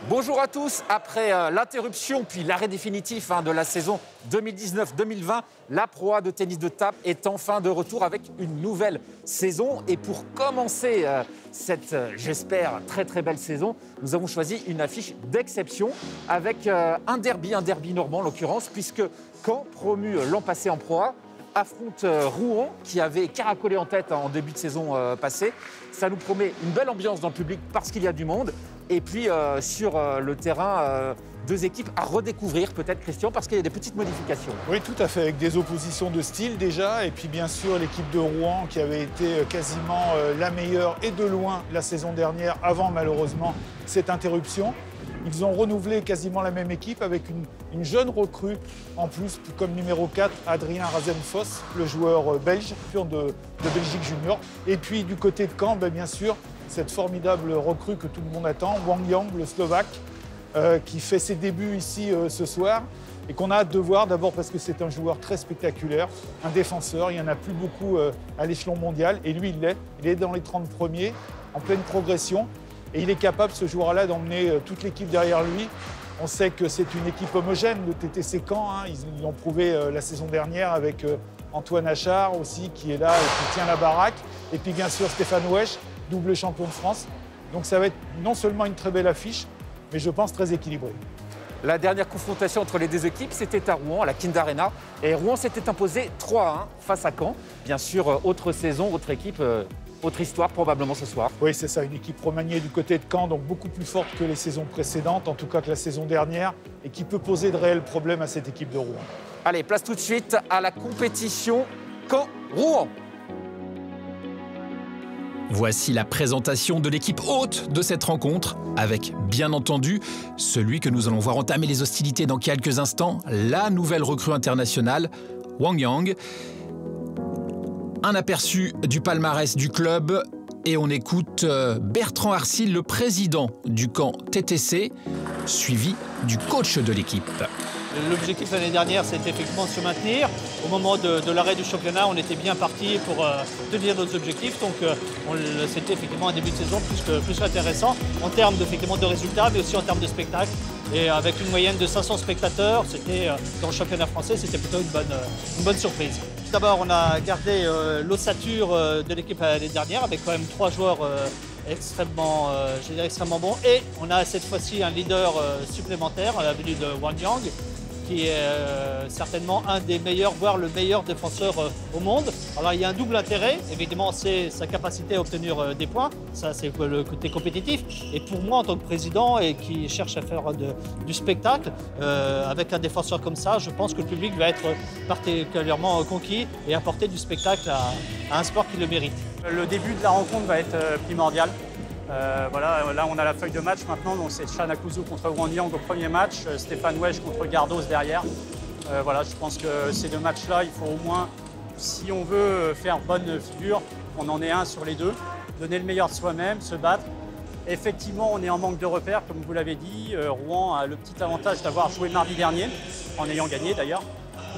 Bonjour à tous. Après l'interruption puis l'arrêt définitif de la saison 2019-2020, la Pro A de tennis de table est enfin de retour avec une nouvelle saison. Et pour commencer cette, j'espère, très très belle saison, nous avons choisi une affiche d'exception avec un derby normand en l'occurrence, puisque Caen, promu l'an passé en Pro A, affronte Rouen, qui avait caracolé en tête en début de saison passée. Ça nous promet une belle ambiance dans le public parce qu'il y a du monde. Et puis sur le terrain, deux équipes à redécouvrir peut-être, Christian, parce qu'il y a des petites modifications. Oui, tout à fait, avec des oppositions de style déjà. Et puis bien sûr l'équipe de Rouen qui avait été quasiment la meilleure et de loin la saison dernière, avant malheureusement cette interruption. Ils ont renouvelé quasiment la même équipe avec une jeune recrue en plus, comme numéro 4, Adrien Razenfoss, le joueur belge, champion de Belgique junior. Et puis du côté de Caen, bien sûr, cette formidable recrue que tout le monde attend, Wang Yang, le Slovaque, qui fait ses débuts ici ce soir et qu'on a hâte de voir, d'abord parce que c'est un joueur très spectaculaire, un défenseur, il n'y en a plus beaucoup à l'échelon mondial et lui il est dans les 30 premiers, en pleine progression. Et il est capable, ce joueur-là, d'emmener toute l'équipe derrière lui. On sait que c'est une équipe homogène, le TTC Caen. Ils l'ont prouvé la saison dernière avec Antoine Achard aussi, qui est là et qui tient la baraque. Et puis bien sûr Stéphane Wesch, double champion de France. Donc ça va être non seulement une très belle affiche, mais je pense très équilibrée. La dernière confrontation entre les deux équipes, c'était à Rouen, à la Kind Arena. Et Rouen s'était imposé 3-1 face à Caen. Bien sûr, autre saison, autre équipe... Autre histoire probablement ce soir. Oui, c'est ça, une équipe remaniée du côté de Caen, donc beaucoup plus forte que les saisons précédentes, en tout cas que la saison dernière, et qui peut poser de réels problèmes à cette équipe de Rouen. Allez, place tout de suite à la compétition Caen-Rouen. Voici la présentation de l'équipe hôte de cette rencontre, avec bien entendu celui que nous allons voir entamer les hostilités dans quelques instants, la nouvelle recrue internationale, Wang Yang. Un aperçu du palmarès du club et on écoute Bertrand Arcil, le président du camp TTC, suivi du coach de l'équipe. L'objectif l'année dernière, c'était effectivement de se maintenir. Au moment de l'arrêt du championnat, on était bien parti pour tenir nos objectifs. Donc c'était effectivement un début de saison plus intéressant en termes de résultats, mais aussi en termes de spectacle. Et avec une moyenne de 500 spectateurs, c'était dans le championnat français, c'était plutôt une bonne surprise. D'abord, on a gardé l'ossature de l'équipe l'année dernière avec quand même 3 joueurs extrêmement bons. Et on a cette fois-ci un leader supplémentaire à la venue de Wang Yang, qui est certainement un des meilleurs, voire le meilleur défenseur au monde. Alors il y a un double intérêt, évidemment c'est sa capacité à obtenir des points, ça c'est le côté compétitif. Et pour moi en tant que président et qui cherche à faire du spectacle, avec un défenseur comme ça, je pense que le public va être particulièrement conquis et apporter du spectacle à un sport qui le mérite. Le début de la rencontre va être primordial. Voilà, là on a la feuille de match maintenant, donc c'est Chan Akuzu contre Wang Yang au premier match, Stéphane Wesch contre Gardos derrière. Voilà, je pense que ces deux matchs-là, il faut au moins, si on veut faire bonne figure, on en est un sur les deux, donner le meilleur de soi-même, se battre. Effectivement, on est en manque de repères, comme vous l'avez dit. Rouen a le petit avantage d'avoir joué mardi dernier, en ayant gagné d'ailleurs,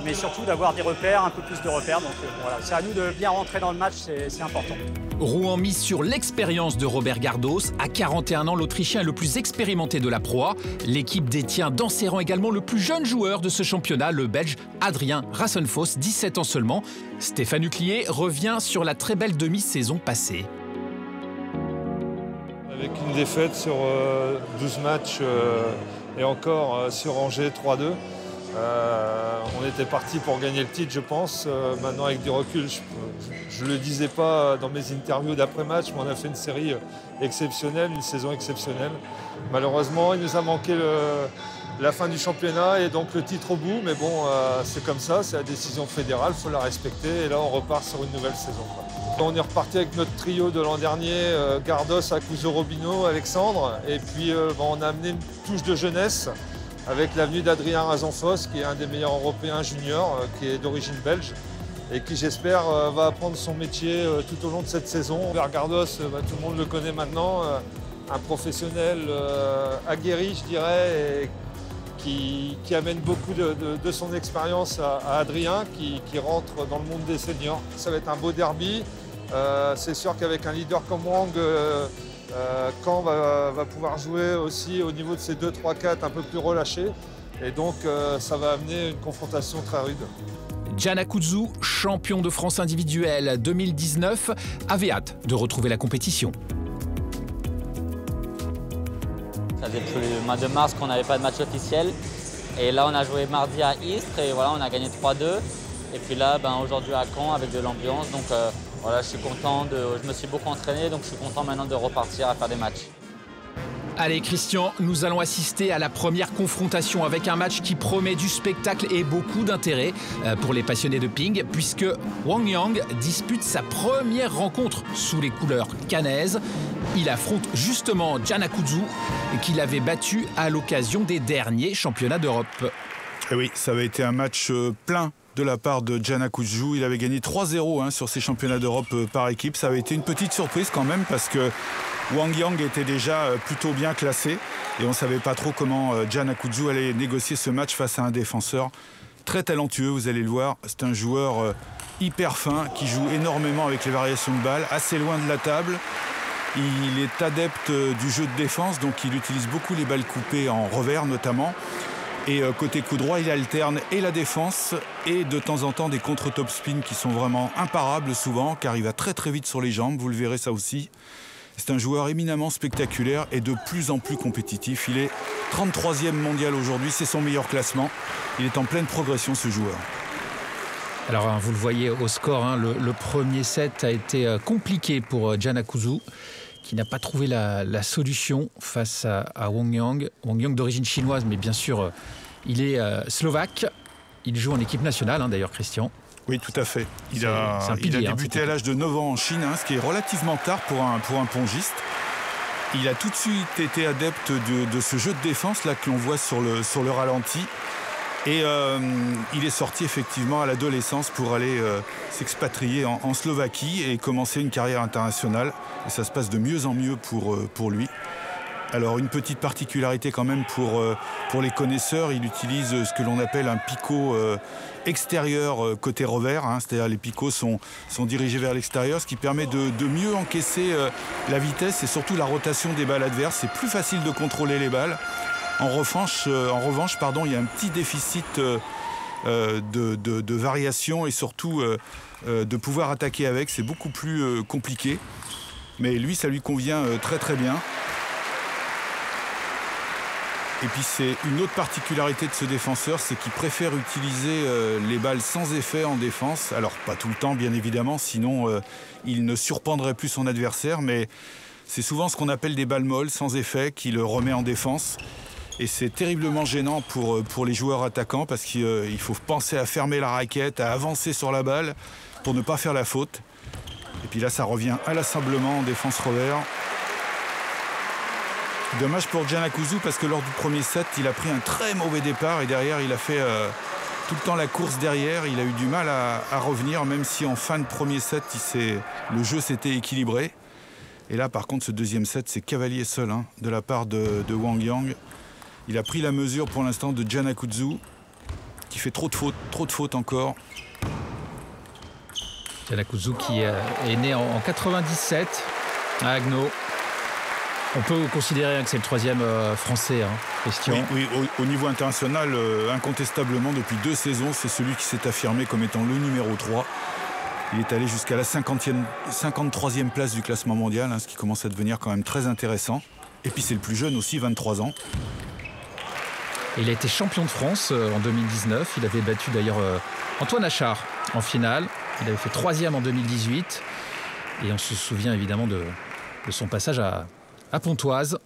mais surtout d'avoir des repères, un peu plus de repères. Donc voilà, c'est à nous de bien rentrer dans le match, c'est important. Rouen mise sur l'expérience de Robert Gardos. À 41 ans, l'Autrichien est le plus expérimenté de la Pro A. L'équipe détient dans ses rangs également le plus jeune joueur de ce championnat, le Belge Adrien Razenfoss, 17 ans seulement. Stéphane Huclier revient sur la très belle demi-saison passée. Avec une défaite sur 12 matchs et encore sur Angers 3-2. On était parti pour gagner le titre, je pense. Maintenant, avec du recul, je ne le disais pas dans mes interviews d'après-match, mais on a fait une série exceptionnelle, une saison exceptionnelle. Malheureusement, il nous a manqué la fin du championnat et donc le titre au bout. Mais bon, c'est comme ça, c'est la décision fédérale, il faut la respecter. Et là, on repart sur une nouvelle saison. On est reparti avec notre trio de l'an dernier, Gardos, Akuzu, Robinho, Alexandre. Et puis, on a amené une touche de jeunesse, avec l'avenue d'Adrien Razenfoss, qui est un des meilleurs Européens juniors, qui est d'origine belge et qui, j'espère, va apprendre son métier tout au long de cette saison. Gardos, tout le monde le connaît maintenant, un professionnel aguerri, je dirais, et qui amène beaucoup de son expérience à Adrien, qui rentre dans le monde des seniors. Ça va être un beau derby. C'est sûr qu'avec un leader comme Wang Caen va pouvoir jouer aussi au niveau de ses 2-3-4 un peu plus relâchés. Et donc ça va amener une confrontation très rude. Gianna Coudzou, champion de France individuel 2019, avait hâte de retrouver la compétition. Ça faisait depuis le mois de mars qu'on n'avait pas de match officiel. Et là, on a joué mardi à Istres et voilà, on a gagné 3-2. Et puis là, aujourd'hui à Caen avec de l'ambiance. Donc voilà, je suis content. Je me suis beaucoup entraîné, donc je suis content maintenant de repartir à faire des matchs. Allez Christian, nous allons assister à la première confrontation avec un match qui promet du spectacle et beaucoup d'intérêt pour les passionnés de ping, puisque Wang Yang dispute sa première rencontre sous les couleurs cannaises. Il affronte justement Gianna Coudzou, qu'il avait battu à l'occasion des derniers championnats d'Europe. Et oui, ça avait été un match plein de la part de Gianna Coudzou. Il avait gagné 3-0 sur ces championnats d'Europe par équipe. Ça avait été une petite surprise quand même parce que Wang Yang était déjà plutôt bien classé et on ne savait pas trop comment Gianna Coudzou allait négocier ce match face à un défenseur très talentueux, vous allez le voir. C'est un joueur hyper fin qui joue énormément avec les variations de balles, assez loin de la table. Il est adepte du jeu de défense, donc il utilise beaucoup les balles coupées en revers notamment. Et côté coup droit, il alterne et la défense et de temps en temps des contre-top spin qui sont vraiment imparables souvent car il va très très vite sur les jambes, vous le verrez ça aussi. C'est un joueur éminemment spectaculaire et de plus en plus compétitif. Il est 33e mondial aujourd'hui, c'est son meilleur classement. Il est en pleine progression ce joueur. Alors vous le voyez au score, le premier set a été compliqué pour Gianna Coudzou, qui n'a pas trouvé la solution face à Wang Yang. Wang Yang d'origine chinoise, mais bien sûr, il est slovaque. Il joue en équipe nationale, d'ailleurs, Christian. Oui, tout à fait. Il a débuté à l'âge de 9 ans en Chine, ce qui est relativement tard pour un pongiste. Il a tout de suite été adepte de ce jeu de défense là que l'on voit sur le ralenti. Et il est sorti effectivement à l'adolescence pour aller s'expatrier en Slovaquie et commencer une carrière internationale. Et ça se passe de mieux en mieux pour lui. Alors une petite particularité quand même pour les connaisseurs, il utilise ce que l'on appelle un picot extérieur côté revers, c'est-à-dire les picots sont dirigés vers l'extérieur, ce qui permet de mieux encaisser la vitesse et surtout la rotation des balles adverses. C'est plus facile de contrôler les balles. En revanche, il y a un petit déficit de variation et surtout de pouvoir attaquer avec. C'est beaucoup plus compliqué. Mais lui, ça lui convient très très bien. Et puis c'est une autre particularité de ce défenseur, c'est qu'il préfère utiliser les balles sans effet en défense. Alors pas tout le temps bien évidemment, sinon il ne surprendrait plus son adversaire. Mais c'est souvent ce qu'on appelle des balles molles sans effet qui le remet en défense. Et c'est terriblement gênant pour les joueurs attaquants parce qu'il faut penser à fermer la raquette, à avancer sur la balle pour ne pas faire la faute. Et puis là, ça revient inlassablement en défense revers. Dommage pour Gianna Coudzou parce que lors du premier set, il a pris un très mauvais départ et derrière, il a fait tout le temps la course derrière. Il a eu du mal à revenir, même si en fin de premier set, le jeu s'était équilibré. Et là, par contre, ce deuxième set, c'est cavalier seul de la part de Wang Yang. Il a pris la mesure pour l'instant de Gianna Coudzou, qui fait trop de fautes encore. Gianna Coudzou qui est né en 97 à Haguenau. On peut considérer que c'est le troisième français, Christian. Oui, au niveau international, incontestablement, depuis 2 saisons, c'est celui qui s'est affirmé comme étant le numéro 3. Il est allé jusqu'à la 53e place du classement mondial, ce qui commence à devenir quand même très intéressant. Et puis c'est le plus jeune aussi, 23 ans. Il a été champion de France en 2019. Il avait battu d'ailleurs Antoine Achard en finale. Il avait fait 3e en 2018. Et on se souvient évidemment de son passage à Pontoise,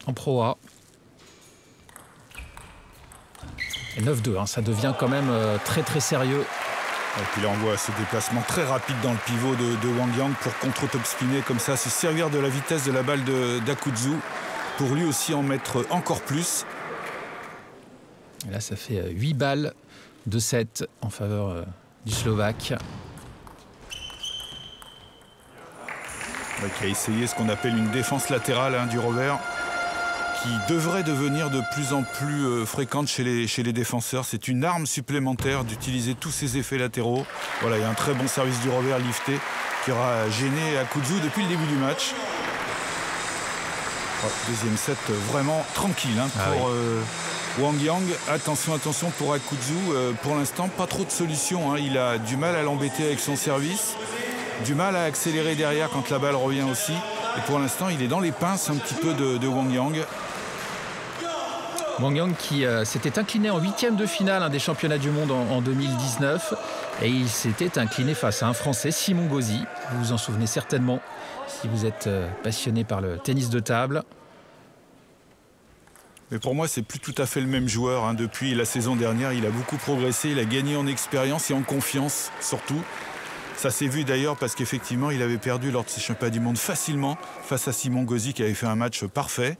en Pro A. Et 9-2, ça devient quand même très très sérieux. Et puis là on voit ce déplacement très rapide dans le pivot de Wang Yang pour contre-top spinner comme ça, se servir de la vitesse de la balle d'Akoudzou pour lui aussi en mettre encore plus. Et là ça fait 8 balles de 7 en faveur du Slovaque. Qui a essayé ce qu'on appelle une défense latérale du revers, qui devrait devenir de plus en plus fréquente chez les défenseurs. C'est une arme supplémentaire d'utiliser tous ces effets latéraux. Voilà, il y a un très bon service du revers lifté qui aura gêné Akoudzou depuis le début du match. Deuxième set vraiment tranquille pour Wang Yang. Attention pour Akutsu. Pour l'instant, pas trop de solutions. Il a du mal à l'embêter avec son service. Du mal à accélérer derrière quand la balle revient aussi. Et pour l'instant, il est dans les pinces un petit peu de Wang Yang. Wang Yang qui s'était incliné en 8e de finale des championnats du monde en 2019. Et il s'était incliné face à un Français, Simon Gauzy. Vous vous en souvenez certainement si vous êtes passionné par le tennis de table. Mais pour moi, c'est plus tout à fait le même joueur. Depuis la saison dernière, il a beaucoup progressé. Il a gagné en expérience et en confiance, surtout. Ça s'est vu d'ailleurs parce qu'effectivement, il avait perdu lors de ses championnats du monde facilement face à Simon Gauzy qui avait fait un match parfait.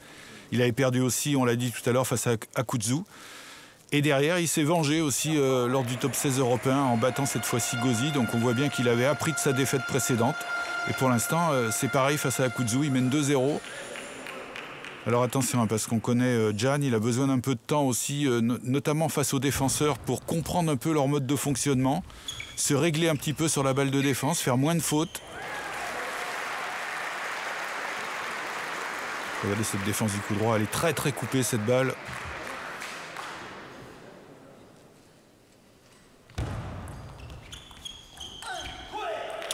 Il avait perdu aussi, on l'a dit tout à l'heure, face à Akutsu. Et derrière, il s'est vengé aussi lors du top 16 européen en battant cette fois-ci Gauzy. Donc on voit bien qu'il avait appris de sa défaite précédente. Et pour l'instant, c'est pareil face à Akutsu. Il mène 2-0. Alors attention, parce qu'on connaît Jan, il a besoin d'un peu de temps aussi, notamment face aux défenseurs, pour comprendre un peu leur mode de fonctionnement, se régler un petit peu sur la balle de défense, faire moins de fautes. Regardez cette défense du coup droit, elle est très très coupée cette balle.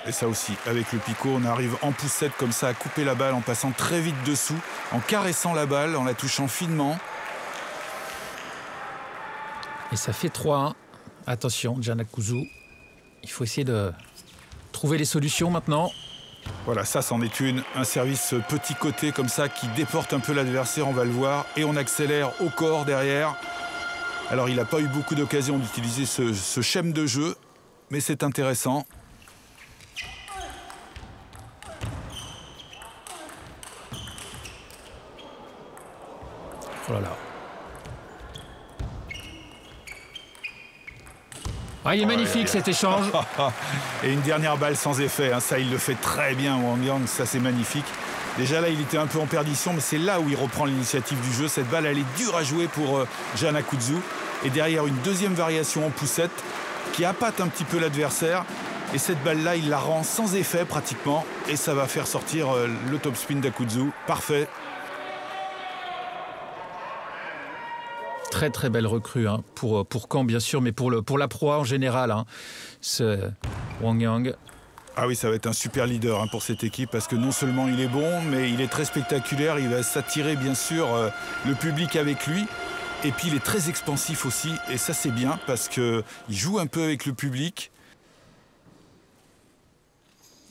Et ça aussi, avec le picot, on arrive en poussette comme ça à couper la balle en passant très vite dessous, en caressant la balle, en la touchant finement. Et ça fait 3-1. Attention, Jan Akutsu. Il faut essayer de trouver les solutions maintenant. Voilà, ça c'en est une. Un service petit côté comme ça qui déporte un peu l'adversaire, on va le voir. Et on accélère au corps derrière. Alors il n'a pas eu beaucoup d'occasion d'utiliser ce schème de jeu, mais c'est intéressant. Oh là là. Il est magnifique cet échange. Et une dernière balle sans effet. Ça, il le fait très bien, Wang Yang. Ça, c'est magnifique. Déjà là, il était un peu en perdition, mais c'est là où il reprend l'initiative du jeu. Cette balle, elle est dure à jouer pour Jan Akutsu. Et derrière, une deuxième variation en poussette qui appâte un petit peu l'adversaire. Et cette balle-là, il la rend sans effet pratiquement. Et ça va faire sortir le top spin d'Akutsu. Parfait. Très très belle recrue pour Caen bien sûr, mais pour la proie en général, ce Wang Yang. Ah oui, ça va être un super leader pour cette équipe parce que non seulement il est bon, mais il est très spectaculaire. Il va s'attirer bien sûr le public avec lui. Et puis il est très expansif aussi. Et ça c'est bien parce qu'il joue un peu avec le public.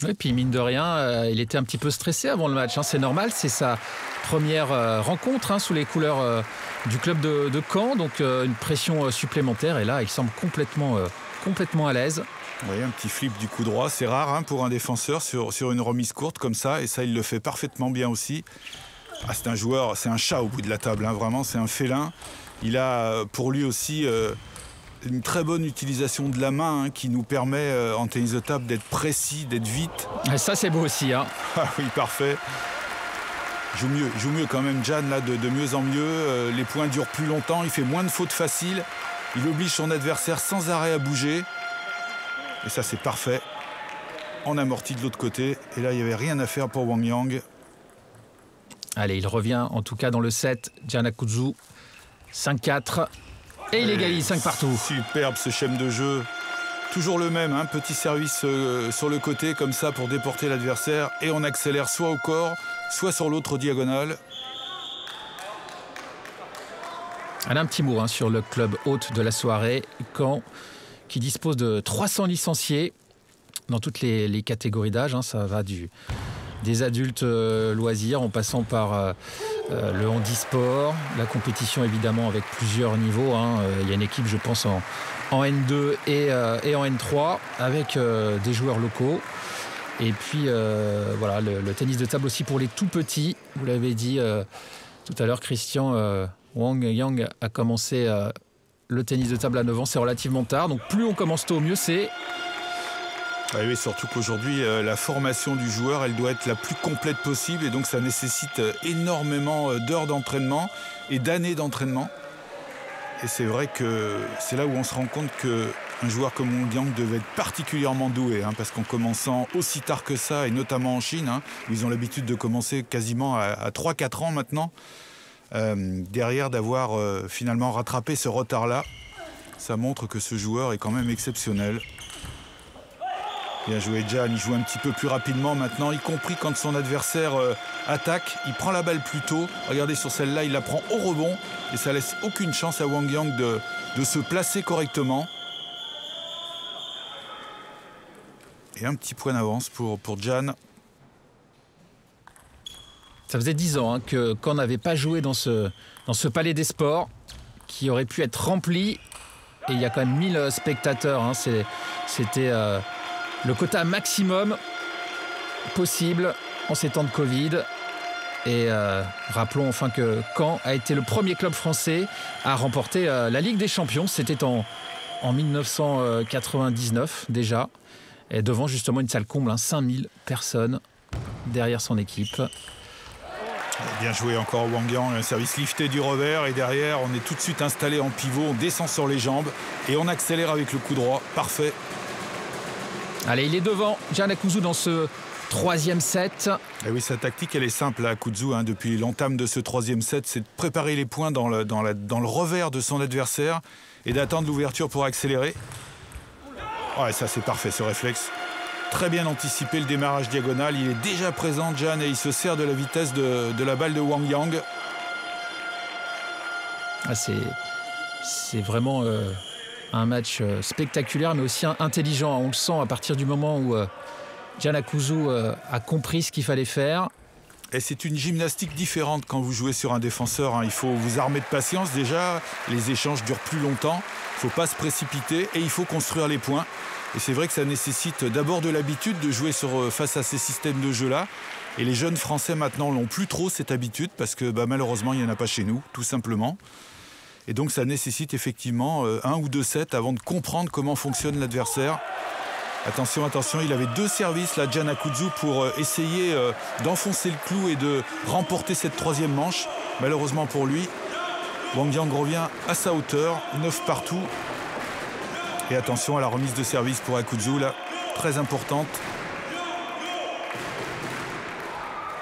Et puis mine de rien, il était un petit peu stressé avant le match. C'est normal, c'est sa première rencontre sous les couleurs du club de Caen. Donc une pression supplémentaire. Et là, il semble complètement à l'aise. Oui, un petit flip du coup droit. C'est rare pour un défenseur sur une remise courte comme ça. Et ça, il le fait parfaitement bien aussi. C'est un joueur, c'est un chat au bout de la table. Vraiment, c'est un félin. Il a pour lui aussi... une très bonne utilisation de la main qui nous permet en tennis de table d'être précis, d'être vite. Et ça c'est beau aussi. Ah oui, parfait. Il joue mieux quand même Jan là, de mieux en mieux. Les points durent plus longtemps, il fait moins de fautes faciles. Il oblige son adversaire sans arrêt à bouger. Et ça c'est parfait. On amortit de l'autre côté. Et là il n'y avait rien à faire pour Wang Yang. Allez, il revient en tout cas dans le set. Jan Akutsu, 5-4. Et il égalise 5 partout. Superbe ce schème de jeu. Toujours le même, petit service sur le côté comme ça pour déporter l'adversaire. Et on accélère soit au corps, soit sur l'autre diagonale. Un petit mot sur le club hôte de la soirée, Caen, qui dispose de 300 licenciés dans toutes les catégories d'âge. Ça va des adultes loisirs en passant par le handisport, la compétition évidemment avec plusieurs niveaux. Il y a une équipe, je pense, en N2 et en N3 avec des joueurs locaux. Et puis voilà, le tennis de table aussi pour les tout petits. Vous l'avez dit tout à l'heure, Christian, Wang Yang a commencé le tennis de table à 9 ans. C'est relativement tard. Donc plus on commence tôt, mieux c'est. Oui, surtout qu'aujourd'hui, la formation du joueur, elle doit être la plus complète possible. Et donc, ça nécessite énormément d'heures d'entraînement et d'années d'entraînement. Et c'est vrai que c'est là où on se rend compte que Un joueur comme Wang Yang devait être particulièrement doué, parce qu'en commençant aussi tard que ça, et notamment en Chine, où ils ont l'habitude de commencer quasiment à 3-4 ans maintenant, derrière d'avoir finalement rattrapé ce retard-là, ça montre que ce joueur est quand même exceptionnel. Bien joué Jan, il joue un petit peu plus rapidement maintenant, y compris quand son adversaire attaque. Il prend la balle plus tôt. Regardez sur celle-là, il la prend au rebond. Et ça laisse aucune chance à Wang Yang de se placer correctement. Et un petit point d'avance pour Jan. Ça faisait 10 ans qu'on n'avait pas joué dans ce palais des sports qui aurait pu être rempli. Et il y a quand même 1000 spectateurs. C'était le quota maximum possible en ces temps de Covid. Et rappelons enfin que Caen a été le premier club français à remporter la Ligue des Champions. C'était en 1999 déjà. Et devant justement une salle comble, 5000 personnes derrière son équipe. Bien joué encore Wang Yang, un service lifté du revers. Et derrière, on est tout de suite installé en pivot. On descend sur les jambes et on accélère avec le coup droit. Parfait. Allez, il est devant, Jan Akuzzu dans ce troisième set. Et oui, sa tactique, elle est simple à Akuzzu. Depuis l'entame de ce troisième set, c'est de préparer les points dans le revers de son adversaire et d'attendre l'ouverture pour accélérer. Ouais, ça c'est parfait ce réflexe. Très bien anticipé le démarrage diagonal. Il est déjà présent, Jan, et il se sert de la vitesse de la balle de Wang Yang. C'est vraiment un match spectaculaire, mais aussi intelligent. On le sent à partir du moment où Jan Akuzzu a compris ce qu'il fallait faire. Et c'est une gymnastique différente quand vous jouez sur un défenseur. Il faut vous armer de patience déjà. Les échanges durent plus longtemps. Il ne faut pas se précipiter et il faut construire les points. Et c'est vrai que ça nécessite d'abord de l'habitude de jouer face à ces systèmes de jeu-là. Et les jeunes Français maintenant n'ont plus trop cette habitude parce que malheureusement, il n'y en a pas chez nous, tout simplement. Et donc ça nécessite effectivement 1 ou 2 sets avant de comprendre comment fonctionne l'adversaire. Attention, attention, il avait 2 services, là, Jan Akuzzu, pour essayer d'enfoncer le clou et de remporter cette troisième manche. Malheureusement pour lui, Wang Yang revient à sa hauteur, 9 partout. Et attention à la remise de service pour Akuzzu, là, très importante.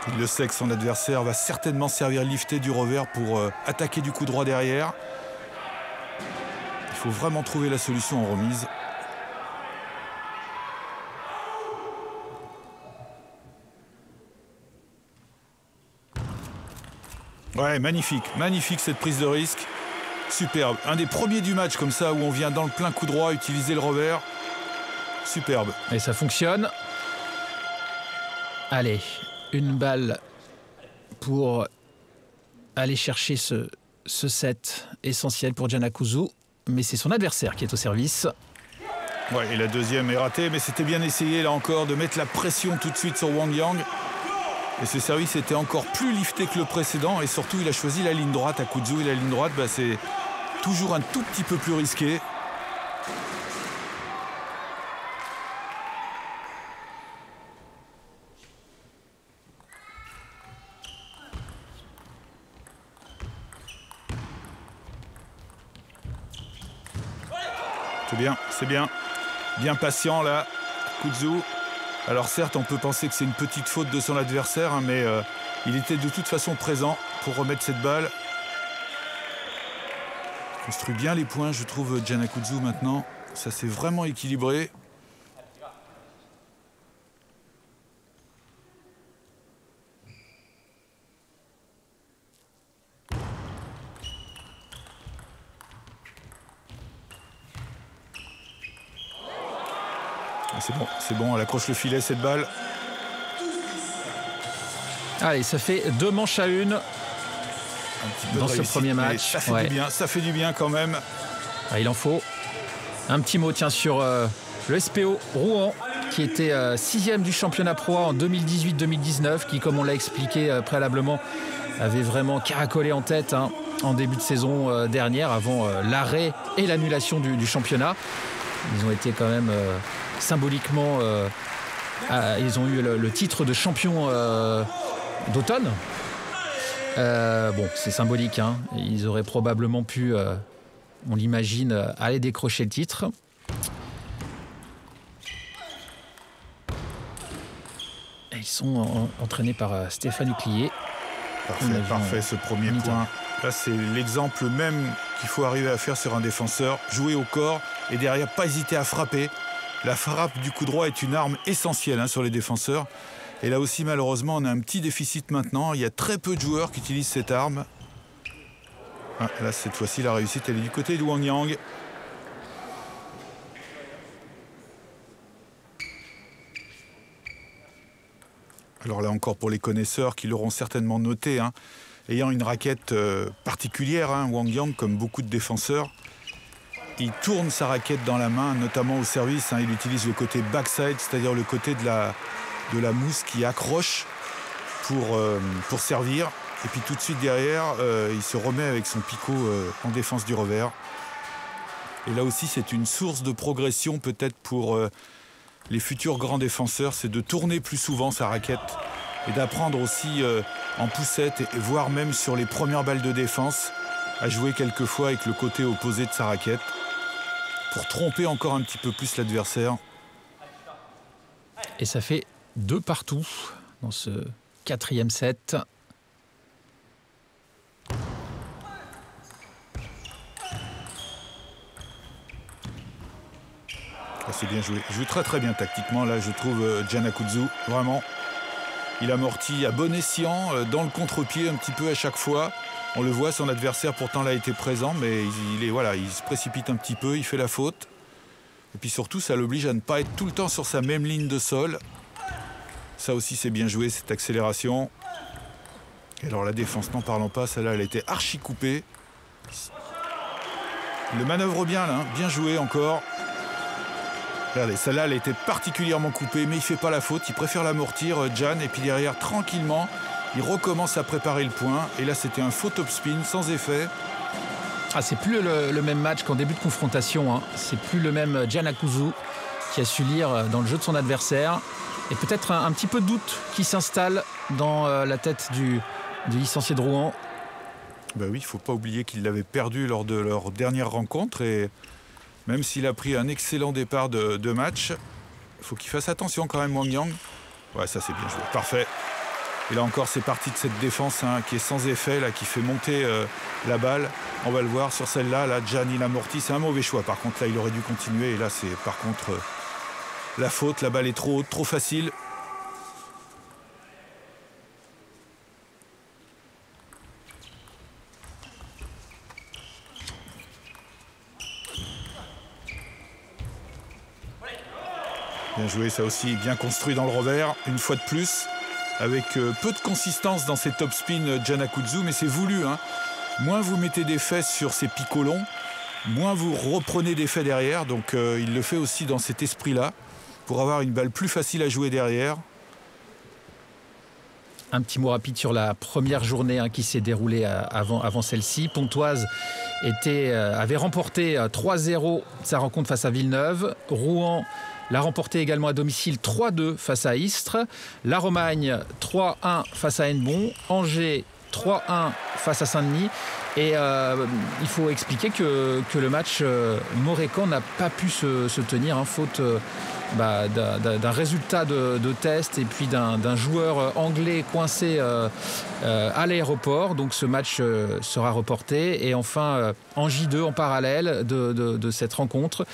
Il le sait que son adversaire va certainement servir lifté du revers pour attaquer du coup droit derrière. Il faut vraiment trouver la solution en remise. Ouais, magnifique, magnifique cette prise de risque. Superbe. Un des premiers du match comme ça où on vient dans le plein coup droit utiliser le revers. Superbe. Et ça fonctionne. Allez, une balle pour aller chercher ce set essentiel pour Jan Akuzzu. Mais c'est son adversaire qui est au service. Ouais, et la deuxième est ratée, mais c'était bien essayé là encore de mettre la pression tout de suite sur Wang Yang. Et ce service était encore plus lifté que le précédent. Et surtout, il a choisi la ligne droite. Akuzzu, et la ligne droite, c'est toujours un tout petit peu plus risqué. C'est bien, c'est bien. Bien patient là, Akuzzu. Alors certes, on peut penser que c'est une petite faute de son adversaire, mais il était de toute façon présent pour remettre cette balle. Il construit bien les points, je trouve, Jan Akuzzu maintenant. Ça s'est vraiment équilibré. C'est bon, elle accroche le filet cette balle. Allez, ça fait 2 manches à 1 dans ce premier match. Ça fait du bien, ça fait du bien quand même. Ah, il en faut. Un petit mot sur le SPO Rouen qui était 6e du championnat pro en 2018-2019, qui, comme on l'a expliqué préalablement, avait vraiment caracolé en tête en début de saison dernière, avant l'arrêt et l'annulation du championnat. Ils ont été quand même symboliquement, ils ont eu le titre de champion d'automne. Bon, c'est symbolique, Ils auraient probablement pu, on l'imagine, aller décrocher le titre. sont entraînés par Stéphane Huclier. Parfait ce premier point. Là, c'est l'exemple même qu'il faut arriver à faire sur un défenseur. Jouer au corps et derrière, pas hésiter à frapper. La frappe du coup droit est une arme essentielle sur les défenseurs. Et là aussi, malheureusement, on a un petit déficit maintenant. Il y a très peu de joueurs qui utilisent cette arme. Là, cette fois-ci, la réussite, elle est du côté de Wang Yang. Alors là encore, pour les connaisseurs qui l'auront certainement noté, ayant une raquette particulière, Wang Yang, comme beaucoup de défenseurs, il tourne sa raquette dans la main, notamment au service. Il utilise le côté backside, c'est-à-dire le côté de la mousse qui accroche pour servir. Et puis tout de suite derrière, il se remet avec son picot en défense du revers. Et là aussi, c'est une source de progression peut-être pour les futurs grands défenseurs, c'est de tourner plus souvent sa raquette et d'apprendre aussi en poussette et voire même sur les premières balles de défense à jouer quelquefois avec le côté opposé de sa raquette pour tromper encore un petit peu plus l'adversaire. Et ça fait 2 partout dans ce 4e set. C'est bien joué. Il joue très très bien tactiquement. Là, je trouve Giannakouzu, vraiment. Il amortit à bon escient, dans le contre-pied un petit peu à chaque fois. On le voit, son adversaire pourtant là était présent, mais il se précipite un petit peu, il fait la faute. Et puis surtout, ça l'oblige à ne pas être tout le temps sur sa même ligne de sol. Ça aussi, c'est bien joué, cette accélération. Et alors la défense, n'en parlons pas, celle-là, elle a été archi coupée. Il le manœuvre bien là, bien joué encore. Regardez, celle-là, elle a été particulièrement coupée, mais il ne fait pas la faute. Il préfère l'amortir, Gian. Et puis derrière, tranquillement, il recommence à préparer le point. Et là, c'était un faux top spin, sans effet. C'est plus le même match qu'en début de confrontation. C'est plus le même Giannakouzu qui a su lire dans le jeu de son adversaire. Et peut-être un petit peu de doute qui s'installe dans la tête du licencié de Rouen. Oui, il ne faut pas oublier qu'il l'avait perdu lors de leur dernière rencontre. Et même s'il a pris un excellent départ de match, il faut qu'il fasse attention quand même, Wang Yang. Ouais, ça c'est bien joué, parfait. Et là encore, c'est parti de cette défense qui est sans effet, là, qui fait monter la balle. On va le voir sur celle-là. Là, Gian, il amortit. C'est un mauvais choix. Par contre, là, il aurait dû continuer. Et là, c'est par contre la faute. La balle est trop haute, trop facile. Bien joué, ça aussi, bien construit dans le revers, une fois de plus, avec peu de consistance dans ces top spins Giannakouzu, mais c'est voulu. Moins vous mettez des fesses sur ces picots longs, moins vous reprenez des faits derrière. Donc il le fait aussi dans cet esprit-là, pour avoir une balle plus facile à jouer derrière. Un petit mot rapide sur la première journée qui s'est déroulée avant celle-ci. Pontoise avait remporté 3-0 sa rencontre face à Villeneuve. Rouen l'a remporté également à domicile 3-2 face à Istres. La Romagne 3-1 face à Hennebont. Angers 3-1 face à Saint-Denis. Et il faut expliquer que le match Morécan n'a pas pu se tenir, faute d'un résultat de test et puis d'un joueur anglais coincé à l'aéroport. Donc ce match sera reporté. Et enfin, en J2, en parallèle de cette rencontre,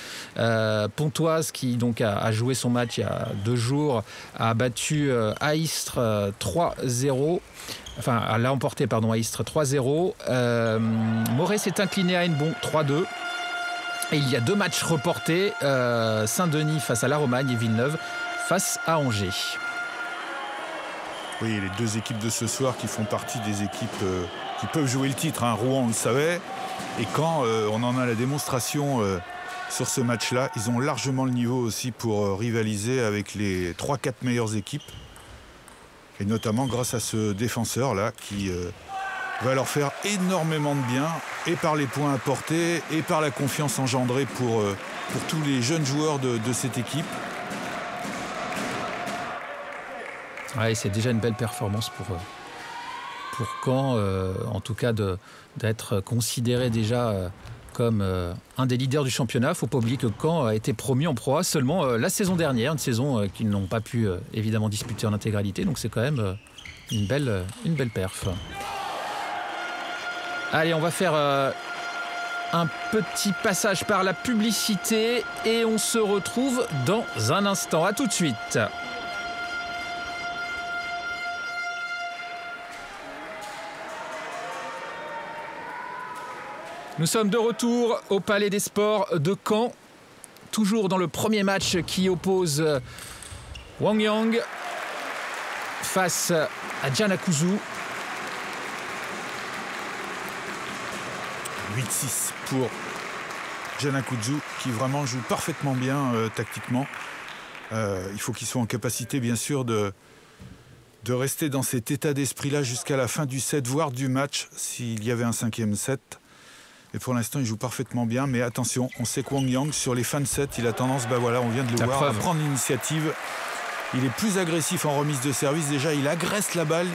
Pontoise, qui donc a joué son match il y a 2 jours, a battu à Istres 3-0. Enfin, elle l'a emporté, à Istres 3-0. Morez s'est incliné à Hennebont 3-2. Et il y a 2 matchs reportés. Saint-Denis face à la Romagne et Villeneuve face à Angers. Oui, les 2 équipes de ce soir qui font partie des équipes qui peuvent jouer le titre. Rouen, on le savait. Et quand on en a la démonstration sur ce match-là, ils ont largement le niveau aussi pour rivaliser avec les 3-4 meilleures équipes. Et notamment grâce à ce défenseur-là qui va leur faire énormément de bien, et par les points apportés, et par la confiance engendrée pour tous les jeunes joueurs de cette équipe. Ouais, c'est déjà une belle performance pour Caen, en tout cas d'être considéré déjà comme un des leaders du championnat. Il ne faut pas oublier que Caen a été promu en Pro A seulement la saison dernière, une saison qu'ils n'ont pas pu évidemment disputer en intégralité. Donc c'est quand même une belle perf. Allez, on va faire un petit passage par la publicité et on se retrouve dans un instant. À tout de suite. Nous sommes de retour au Palais des Sports de Caen, toujours dans le premier match qui oppose Wang face à Gianna Kuzu. 8-6 pour Gianna Kuzu qui vraiment joue parfaitement bien tactiquement. Il faut qu'il soit en capacité bien sûr de rester dans cet état d'esprit-là jusqu'à la fin du set, voire du match s'il y avait un 5e set. Et pour l'instant, il joue parfaitement bien. Mais attention, on sait que Wang Yang, sur les fins de set, il a tendance, on vient de le voir, à prendre l'initiative. Il est plus agressif en remise de service. Déjà, il agresse la balle.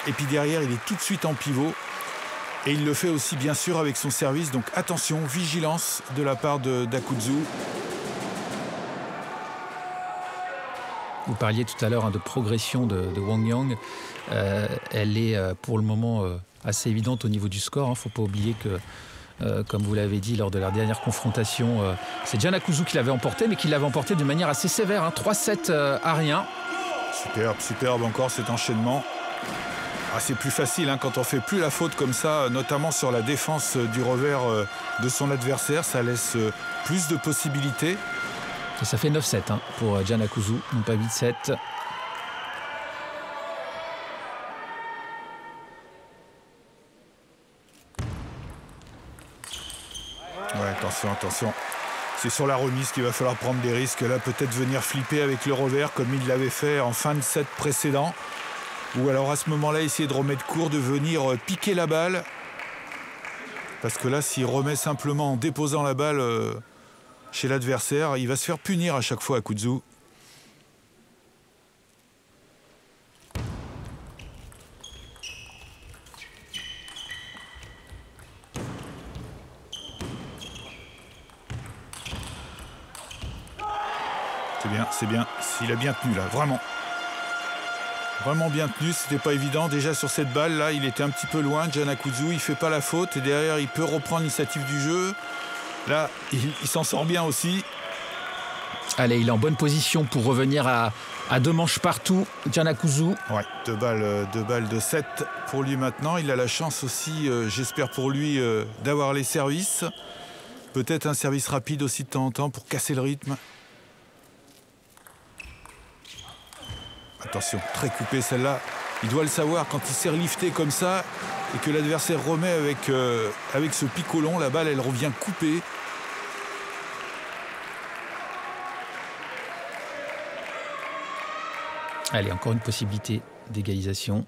Et puis derrière, il est tout de suite en pivot. Et il le fait aussi, bien sûr, avec son service. Donc attention, vigilance de la part d'Akuzu. Vous parliez tout à l'heure de progression de Wang Yang. Elle est pour le moment assez évidente au niveau du score. Il ne faut pas oublier que comme vous l'avez dit lors de leur dernière confrontation, c'est Gianna Kuzu qui l'avait emporté, mais qui l'avait emporté de manière assez sévère, 3-7 à rien. Superbe encore cet enchaînement. C'est plus facile quand on fait plus la faute comme ça, notamment sur la défense du revers de son adversaire. Ça laisse plus de possibilités. Et ça fait 9-7 pour Gianna Kuzu, non pas 8-7. Ouais, attention. C'est sur la remise qu'il va falloir prendre des risques. Là, peut-être venir flipper avec le revers comme il l'avait fait en fin de set précédent. Ou alors à ce moment-là, essayer de remettre court, de venir piquer la balle. Parce que là, s'il remet simplement en déposant la balle chez l'adversaire, il va se faire punir à chaque fois à Kuzu. C'est bien. Il a bien tenu là, vraiment. Vraiment bien tenu, c'était pas évident. Déjà sur cette balle là, il était un petit peu loin. Gianna Kuzu, il fait pas la faute et derrière il peut reprendre l'initiative du jeu. Là, il s'en sort bien aussi. Allez, il est en bonne position pour revenir à 2 manches partout. Gianna Kuzu. Ouais, 2 balles de 7 pour lui maintenant. Il a la chance aussi, j'espère pour lui, d'avoir les services. Peut-être un service rapide aussi de temps en temps pour casser le rythme. Attention, très coupé celle-là. Il doit le savoir quand il sert lifté comme ça et que l'adversaire remet avec ce picolon, la balle elle revient coupée. Allez, encore une possibilité d'égalisation.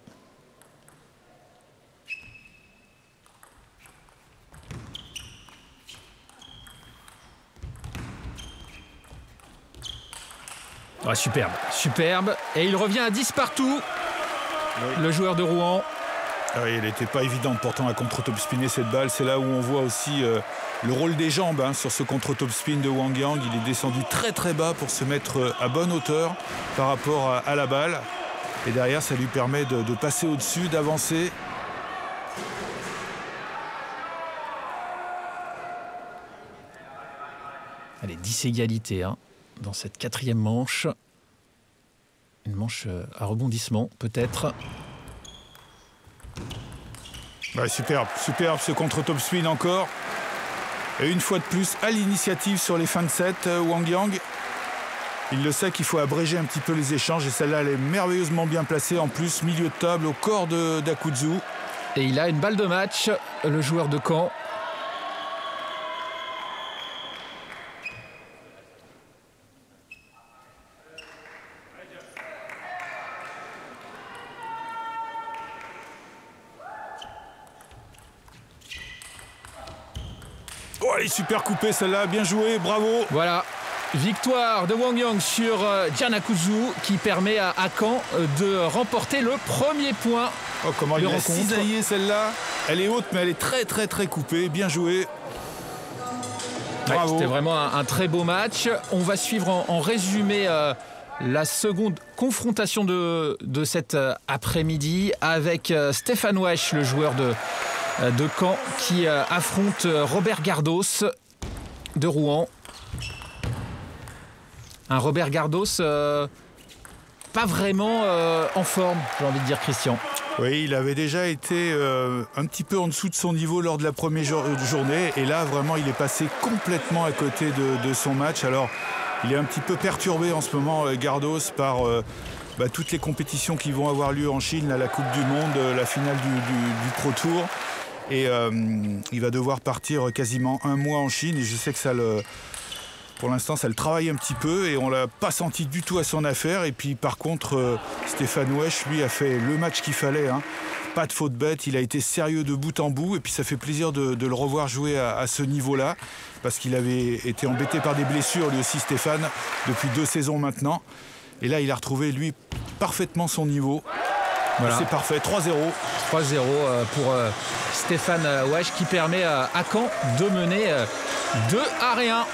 Oh, superbe. Et il revient à 10 partout. Oui. Le joueur de Rouen. Oui, elle n'était pas évidente pourtant à contre-top spinner cette balle. C'est là où on voit aussi le rôle des jambes sur ce contre-top spin de Wang Yang. Il est descendu très très bas pour se mettre à bonne hauteur par rapport à la balle. Et derrière, ça lui permet de passer au-dessus, d'avancer. Allez, 10 égalités dans cette 4e manche. Une manche à rebondissement, peut-être. Ouais, superbe ce contre-top spin encore. Et une fois de plus, à l'initiative sur les fins de set, Wang Yang. Il le sait qu'il faut abréger un petit peu les échanges. Et celle-là, elle est merveilleusement bien placée. En plus, milieu de table, au corps d'Akuzu. Et il a une balle de match, le joueur de Caen. Oh, elle est super coupée celle-là, bien joué, bravo. Voilà, victoire de Wang Yang sur Gianna Kuzu qui permet à Caen de remporter le premier point. Oh, comment il a cisaillé celle-là. Elle est haute mais elle est très très très coupée, bien joué. Bravo. C'était vraiment un très beau match. On va suivre en résumé la seconde confrontation de cet après-midi avec Stéphane Wesch, le joueur de Caen, qui affronte Robert Gardos de Rouen. Un Robert Gardos pas vraiment en forme, j'ai envie de dire, Christian. Oui, il avait déjà été un petit peu en dessous de son niveau lors de la première journée. Et là, vraiment, il est passé complètement à côté de son match. Alors, il est un petit peu perturbé en ce moment, Gardos, par toutes les compétitions qui vont avoir lieu en Chine, là, la Coupe du Monde, la finale du Pro Tour. Et il va devoir partir quasiment un mois en Chine. Et je sais que pour l'instant, ça le travaille un petit peu et on ne l'a pas senti du tout à son affaire. Et puis par contre, Stéphane Wesch, lui, a fait le match qu'il fallait. Hein. Pas de faute bête, il a été sérieux de bout en bout. Et puis ça fait plaisir de le revoir jouer à ce niveau-là. Parce qu'il avait été embêté par des blessures, lui aussi Stéphane, depuis 2 saisons maintenant. Et là, il a retrouvé, lui, parfaitement son niveau. Voilà. C'est parfait, 3-0. 3-0 pour Stéphane Wesch qui permet à Caen de mener 2-1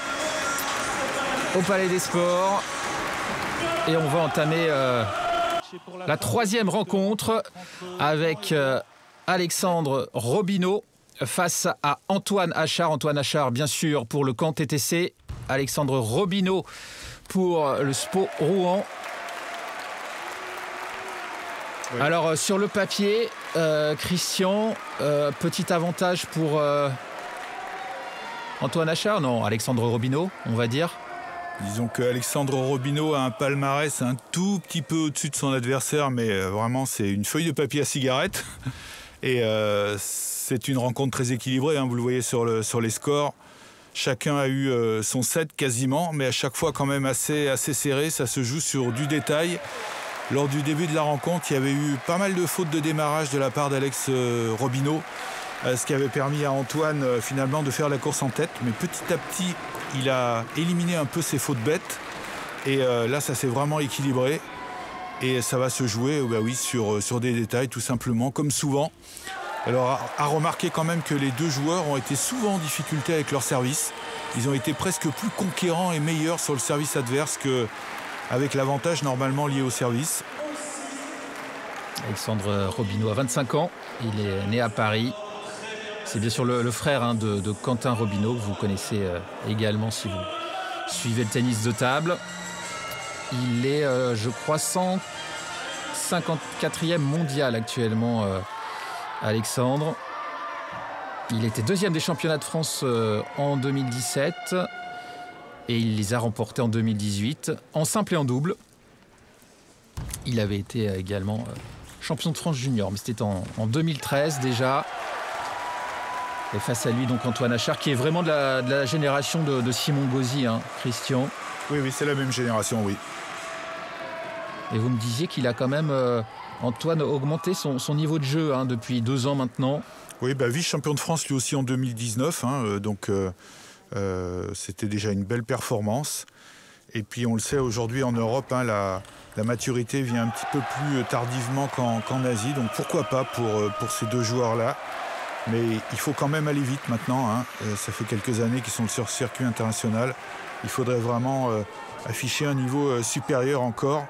au Palais des Sports. Et on va entamer la 3e rencontre avec Alexandre Robineau face à Antoine Achard. Antoine Achard, bien sûr, pour le Caen TTC. Alexandre Robineau pour le SPO Rouen. Oui. Alors, sur le papier, Christian, petit avantage pour Antoine Achard. Non, Alexandre Robineau, on va dire. Disons qu'Alexandre Robineau a un palmarès un tout petit peu au-dessus de son adversaire, mais vraiment, c'est une feuille de papier à cigarette. Et c'est une rencontre très équilibrée, hein, vous le voyez sur les scores. Chacun a eu son set quasiment, mais à chaque fois quand même assez serré. Ça se joue sur du détail. Lors du début de la rencontre, il y avait eu pas mal de fautes de démarrage de la part d'Alex Robineau, ce qui avait permis à Antoine finalement de faire la course en tête. Mais petit à petit, il a éliminé un peu ses fautes bêtes. Et là, ça s'est vraiment équilibré. Et ça va se jouer sur des détails, tout simplement, comme souvent. Alors, à remarquer quand même que les 2 joueurs ont été souvent en difficulté avec leur service. Ils ont été presque plus conquérants et meilleurs sur le service adverse qu'avec l'avantage normalement lié au service. Alexandre Robineau a 25 ans. Il est né à Paris. C'est bien sûr le frère de Quentin Robineau, que vous connaissez également si vous suivez le tennis de table. Il est, je crois, 154e mondial actuellement, Alexandre. Il était 2e des championnats de France en 2017 et il les a remportés en 2018 en simple et en double. Il avait été également champion de France junior, mais c'était en 2013 déjà. Et face à lui, donc Antoine Achard, qui est vraiment de la génération de Simon Gauzy, hein, Christian. Oui, c'est la même génération, oui. Et vous me disiez qu'il a quand même, Antoine, augmenté son niveau de jeu depuis 2 ans maintenant. Oui, vice-champion de France lui aussi en 2019, donc c'était déjà une belle performance. Et puis on le sait aujourd'hui en Europe, la maturité vient un petit peu plus tardivement qu'en Asie, donc pourquoi pas pour ces 2 joueurs-là. Mais il faut quand même aller vite maintenant, ça fait quelques années qu'ils sont sur circuit international. Il faudrait vraiment afficher un niveau supérieur encore.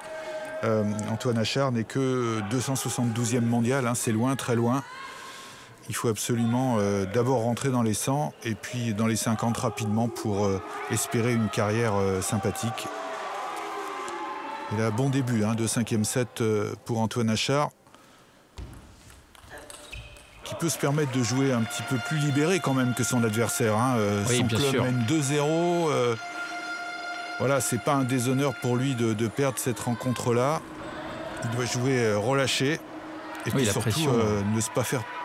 Antoine Achard n'est que 272e mondial, c'est loin, très loin. Il faut absolument d'abord rentrer dans les 100 et puis dans les 50 rapidement pour espérer une carrière sympathique. Il a un bon début de 5e set pour Antoine Achard, qui peut se permettre de jouer un petit peu plus libéré quand même que son adversaire. Oui, son bien club sûr. mène 2-0. Voilà, c'est pas un déshonneur pour lui de perdre cette rencontre-là. Il doit jouer relâché. Et puis surtout,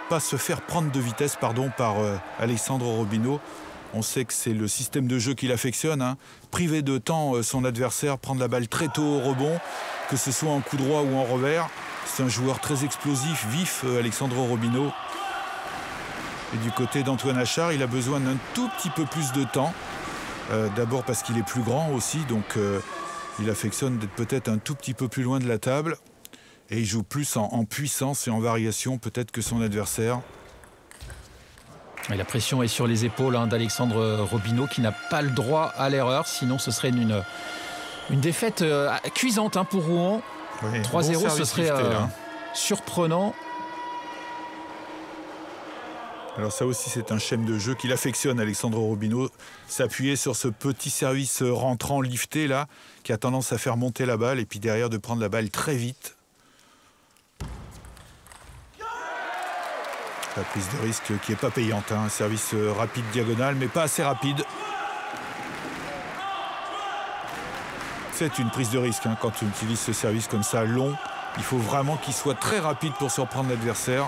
pas se faire prendre de vitesse par Alexandre Robineau. On sait que c'est le système de jeu qu'il affectionne. Priver de temps son adversaire, prendre la balle très tôt au rebond, que ce soit en coup droit ou en revers. C'est un joueur très explosif, vif, Alexandre Robineau. Et du côté d'Antoine Achard, il a besoin d'un tout petit peu plus de temps. D'abord parce qu'il est plus grand aussi, donc il affectionne d'être peut-être un tout petit peu plus loin de la table. Et il joue plus en puissance et en variation peut-être que son adversaire. Et la pression est sur les épaules d'Alexandre Robineau qui n'a pas le droit à l'erreur, sinon ce serait une défaite cuisante pour Rouen. Oui, 3-0, bon ce serait lifté, là. surprenant. Alors ça aussi, c'est un schème de jeu qu'il affectionne, Alexandre Robineau. S'appuyer sur ce petit service rentrant lifté, là, qui a tendance à faire monter la balle, et puis derrière de prendre la balle très vite. La prise de risque qui n'est pas payante. Un service rapide diagonal, mais pas assez rapide. C'est une prise de risque quand on utilise ce service comme ça, long. Il faut vraiment qu'il soit très rapide pour surprendre l'adversaire.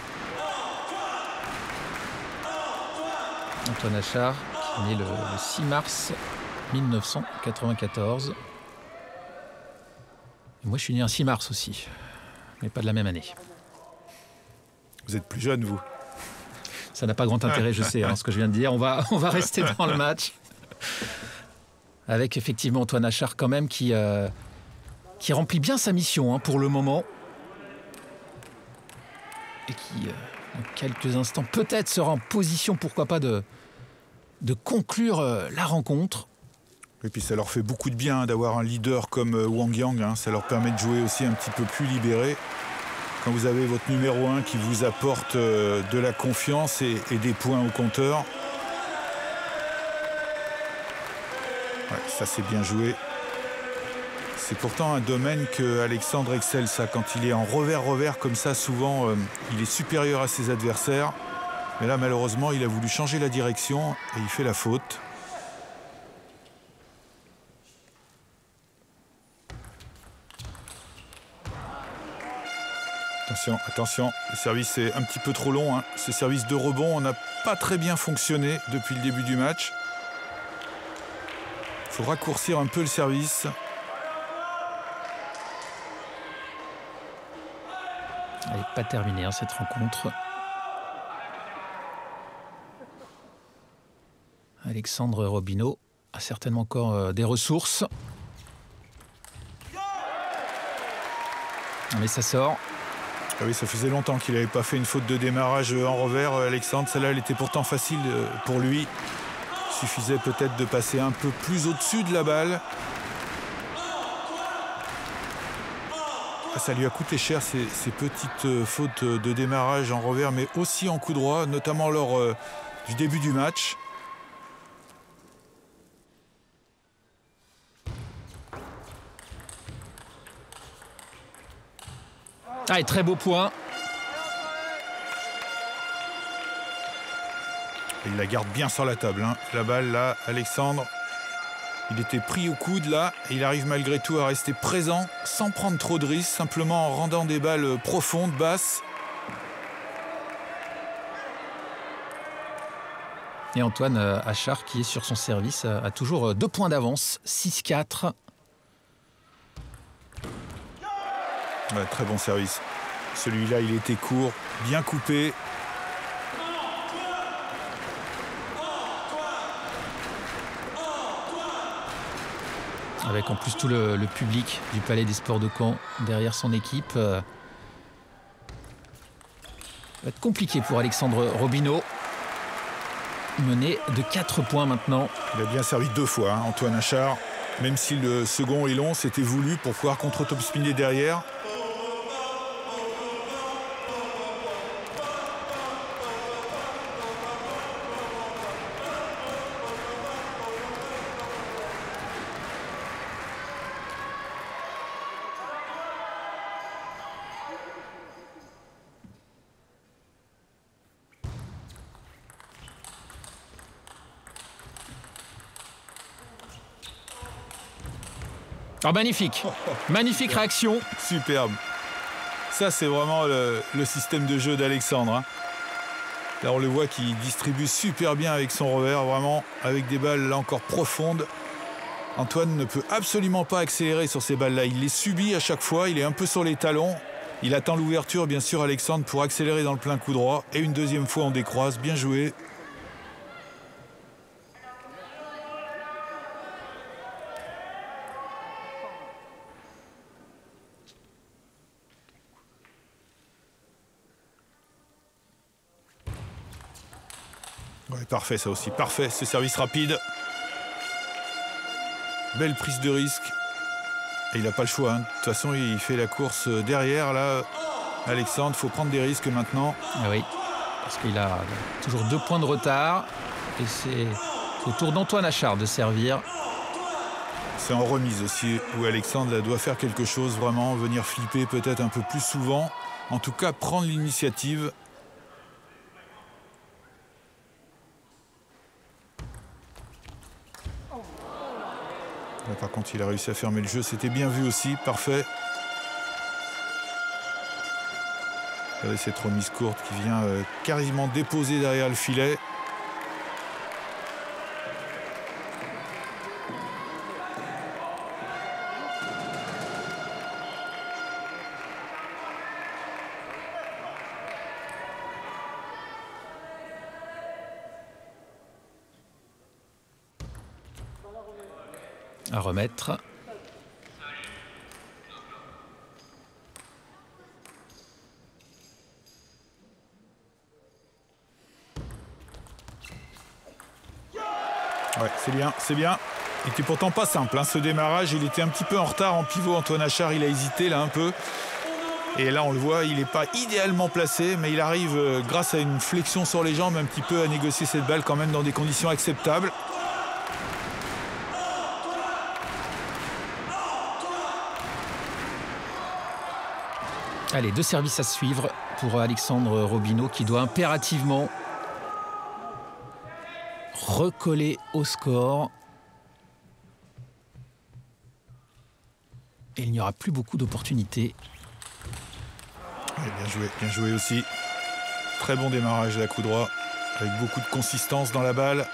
Antoine Achard, qui est né le 6 mars 1994. Et moi, je suis né un 6 mars aussi, mais pas de la même année. Vous êtes plus jeune, vous. Ça n'a pas grand intérêt, je sais, ce que je viens de dire. On va rester dans le match. Avec effectivement Antoine Achard quand même qui remplit bien sa mission pour le moment. Et qui, dans quelques instants, peut-être sera en position, pourquoi pas, de conclure la rencontre. Et puis ça leur fait beaucoup de bien d'avoir un leader comme Wang Yang. Ça leur permet de jouer aussi un petit peu plus libéré. Quand vous avez votre numéro 1 qui vous apporte de la confiance et des points au compteur. Ouais, ça c'est bien joué. C'est pourtant un domaine que Alexandre excelle, ça. Quand il est en revers comme ça, souvent il est supérieur à ses adversaires. Mais là malheureusement il a voulu changer la direction et il fait la faute. Attention, le service est un petit peu trop long. Ce service de rebond, n'a pas très bien fonctionné depuis le début du match. Il faut raccourcir un peu le service. Elle n'est pas terminée, cette rencontre. Alexandre Robineau a certainement encore des ressources. Mais ça sort. Ah oui, ça faisait longtemps qu'il n'avait pas fait une faute de démarrage en revers, Alexandre. Celle-là, elle était pourtant facile pour lui. Il suffisait peut-être de passer un peu plus au-dessus de la balle. Ça lui a coûté cher, ces petites fautes de démarrage en revers, mais aussi en coup droit, notamment lors du début du match. Ah, et très beau point. Il la garde bien sur la table. La balle, là, Alexandre, il était pris au coude, là. Et il arrive malgré tout à rester présent, sans prendre trop de risques, simplement en rendant des balles profondes, basses. Et Antoine Achard, qui est sur son service, a toujours 2 points d'avance, 6-4. Ouais, très bon service. Celui-là, il était court, bien coupé. Avec en plus tout le public du Palais des Sports de Caen derrière son équipe. Ça va être compliqué pour Alexandre Robineau. Mené de 4 points maintenant. Il a bien servi 2 fois, Antoine Achard. Même si le second est long, c'était voulu pour pouvoir contre-top-spinner derrière. Ah, magnifique. Magnifique réaction. Superbe. Ça, c'est vraiment le système de jeu d'Alexandre. Là, on le voit qui distribue super bien avec son revers, vraiment, avec des balles là encore profondes. Antoine ne peut absolument pas accélérer sur ces balles-là. Il les subit à chaque fois, il est un peu sur les talons. Il attend l'ouverture, bien sûr, Alexandre, pour accélérer dans le plein coup droit. Et une deuxième fois, on décroise. Bien joué. Ouais, parfait ça aussi, parfait ce service rapide. Belle prise de risque. Et il n'a pas le choix, hein. De toute façon il fait la course derrière là. Alexandre, il faut prendre des risques maintenant. Ah oui, parce qu'il a toujours 2 points de retard. Et c'est au tour d'Antoine Achard de servir. C'est en remise aussi où Alexandre là, doit faire quelque chose vraiment, venir flipper peut-être un peu plus souvent. En tout cas, prendre l'initiative. Là, par contre, il a réussi à fermer le jeu. C'était bien vu aussi, parfait. Regardez cette remise courte qui vient quasiment déposer derrière le filet. À remettre. Ouais, c'est bien, c'est bien. Il était pourtant pas simple, hein, ce démarrage. Il était un petit peu en retard en pivot. Antoine Achard, il a hésité là un peu. Et là, on le voit, il n'est pas idéalement placé, mais il arrive, grâce à une flexion sur les jambes, un petit peu à négocier cette balle quand même dans des conditions acceptables. Allez, 2 services à suivre pour Alexandre Robineau qui doit impérativement recoller au score. Et il n'y aura plus beaucoup d'opportunités. Ouais, bien joué aussi. Très bon démarrage à coup droit, avec beaucoup de consistance dans la balle.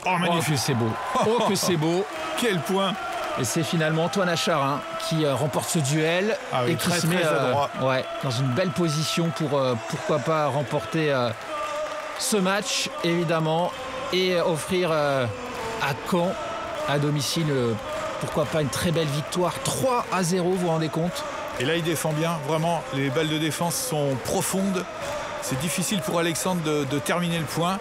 Oh, magnifique. Oh, que c'est beau. Oh, que c'est beau. Quel point. Et c'est finalement Antoine Achard qui remporte ce duel et qui se met dans une belle position pour pourquoi pas remporter ce match évidemment et offrir à Caen à domicile pourquoi pas une très belle victoire 3-0, vous vous rendez compte? Et là il défend bien, vraiment les balles de défense sont profondes, c'est difficile pour Alexandre de terminer le point.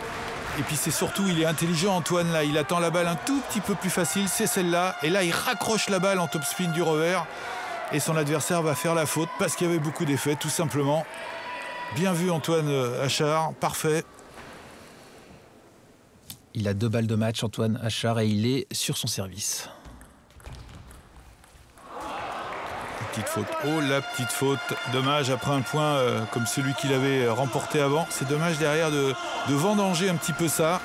Et puis c'est surtout, il est intelligent Antoine là, il attend la balle un tout petit peu plus facile, c'est celle-là. Et là il raccroche la balle en top spin du revers. Et son adversaire va faire la faute parce qu'il y avait beaucoup d'effets tout simplement. Bien vu Antoine Achard, parfait. Il a 2 balles de match Antoine Achard et il est sur son service. Petite faute, oh la petite faute, dommage après un point comme celui qu'il avait remporté avant. C'est dommage derrière de vendanger un petit peu ça.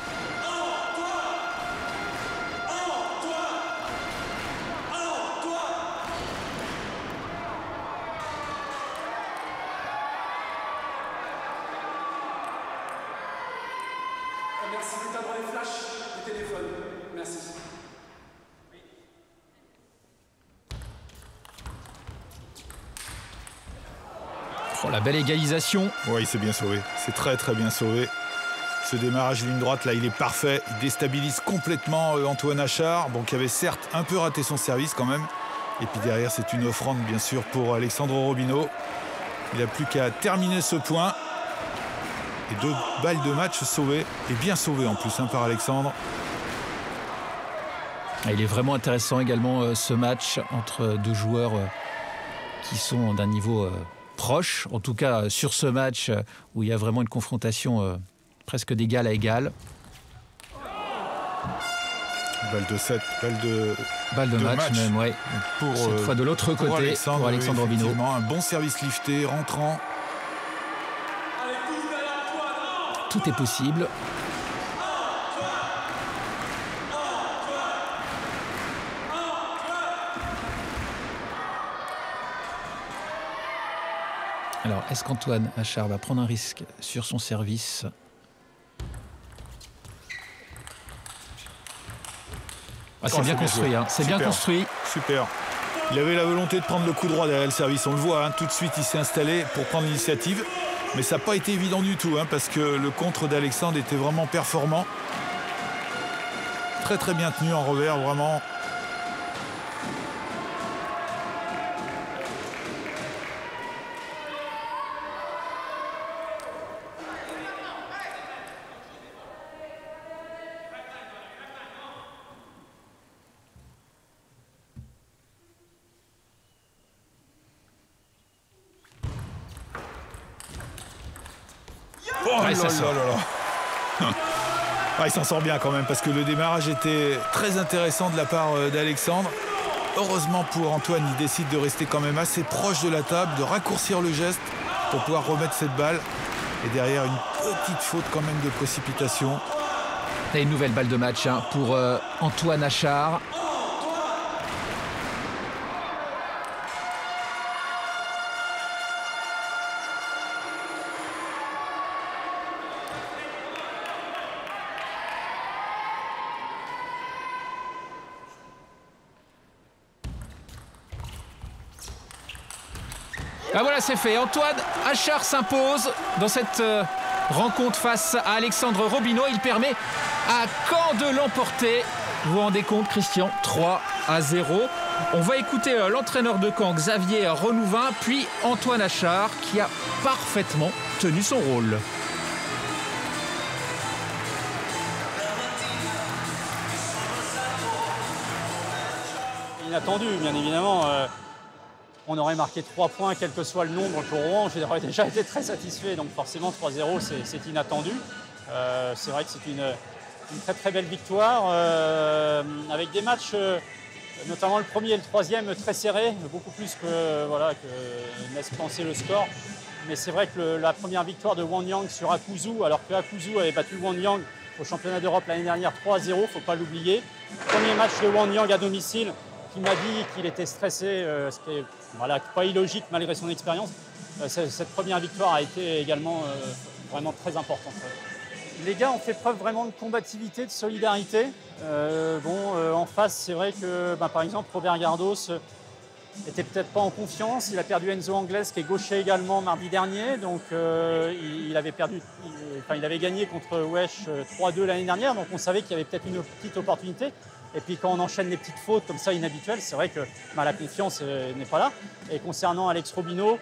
Merci d'éteindre les flashs du téléphone. Merci. Oh, la belle égalisation. Oui, il s'est bien sauvé. C'est très très bien sauvé. Ce démarrage ligne droite là, il est parfait. Il déstabilise complètement Antoine Achard, bon, qui avait certes un peu raté son service quand même. Et puis derrière, c'est une offrande bien sûr pour Alexandre Robineau. Il n'a plus qu'à terminer ce point. Et 2 balles de match sauvées, et bien sauvées en plus par Alexandre. Il est vraiment intéressant également ce match entre 2 joueurs qui sont d'un niveau proche. En tout cas sur ce match où il y a vraiment une confrontation presque d'égal à égal. Balle de 7, balle de match même, ouais. Pour, cette fois de l'autre côté pour Alexandre Robineau. Un bon service lifté, rentrant. Tout est possible. Alors, est-ce qu'Antoine Achard va prendre un risque sur son service? C'est bien construit, hein. C'est bien construit. Super. Il avait la volonté de prendre le coup droit derrière le service, on le voit, hein. Tout de suite il s'est installé pour prendre l'initiative. Mais ça n'a pas été évident du tout, hein, parce que le contre d'Alexandre était vraiment performant. Très très bien tenu en revers, vraiment. Ouais, ça sort. Il s'en sort bien quand même parce que le démarrage était très intéressant de la part d'Alexandre. Heureusement pour Antoine, il décide de rester quand même assez proche de la table, de raccourcir le geste pour pouvoir remettre cette balle. Et derrière, une petite faute quand même de précipitation. Et une nouvelle balle de match pour Antoine Achard. Ah voilà, c'est fait. Antoine Achard s'impose dans cette rencontre face à Alexandre Robineau. Il permet à Caen de l'emporter. Vous vous rendez compte, Christian, 3-0. On va écouter l'entraîneur de Caen, Xavier Renouvin, puis Antoine Achard, qui a parfaitement tenu son rôle. Inattendu, bien évidemment. On aurait marqué 3 points, quel que soit le nombre pour Rouen. J'aurais déjà été très satisfait. Donc forcément, 3-0, c'est inattendu. C'est vrai que c'est une très très belle victoire. Avec des matchs, notamment le premier et le troisième, très serrés. Beaucoup plus que laisse penser le score. Mais c'est vrai que la première victoire de Wanyang sur Akuzu, alors que Akuzu avait battu Wanyang au championnat d'Europe l'année dernière 3-0, il ne faut pas l'oublier. Premier match de Wanyang à domicile, qui m'a dit qu'il était stressé, ce qui est pas illogique malgré son expérience. Cette première victoire a été également vraiment très importante. Les gars ont fait preuve vraiment de combativité, de solidarité. En face, c'est vrai que par exemple Robert Gardos n'était peut-être pas en confiance. Il a perdu Enzo Angles, qui est gaucher également mardi dernier. Donc il avait gagné contre Wesh 3-2 l'année dernière. Donc on savait qu'il y avait peut-être une petite opportunité. Et puis quand on enchaîne les petites fautes comme ça inhabituelles, c'est vrai que la confiance n'est pas là. Et concernant Alex Robineau,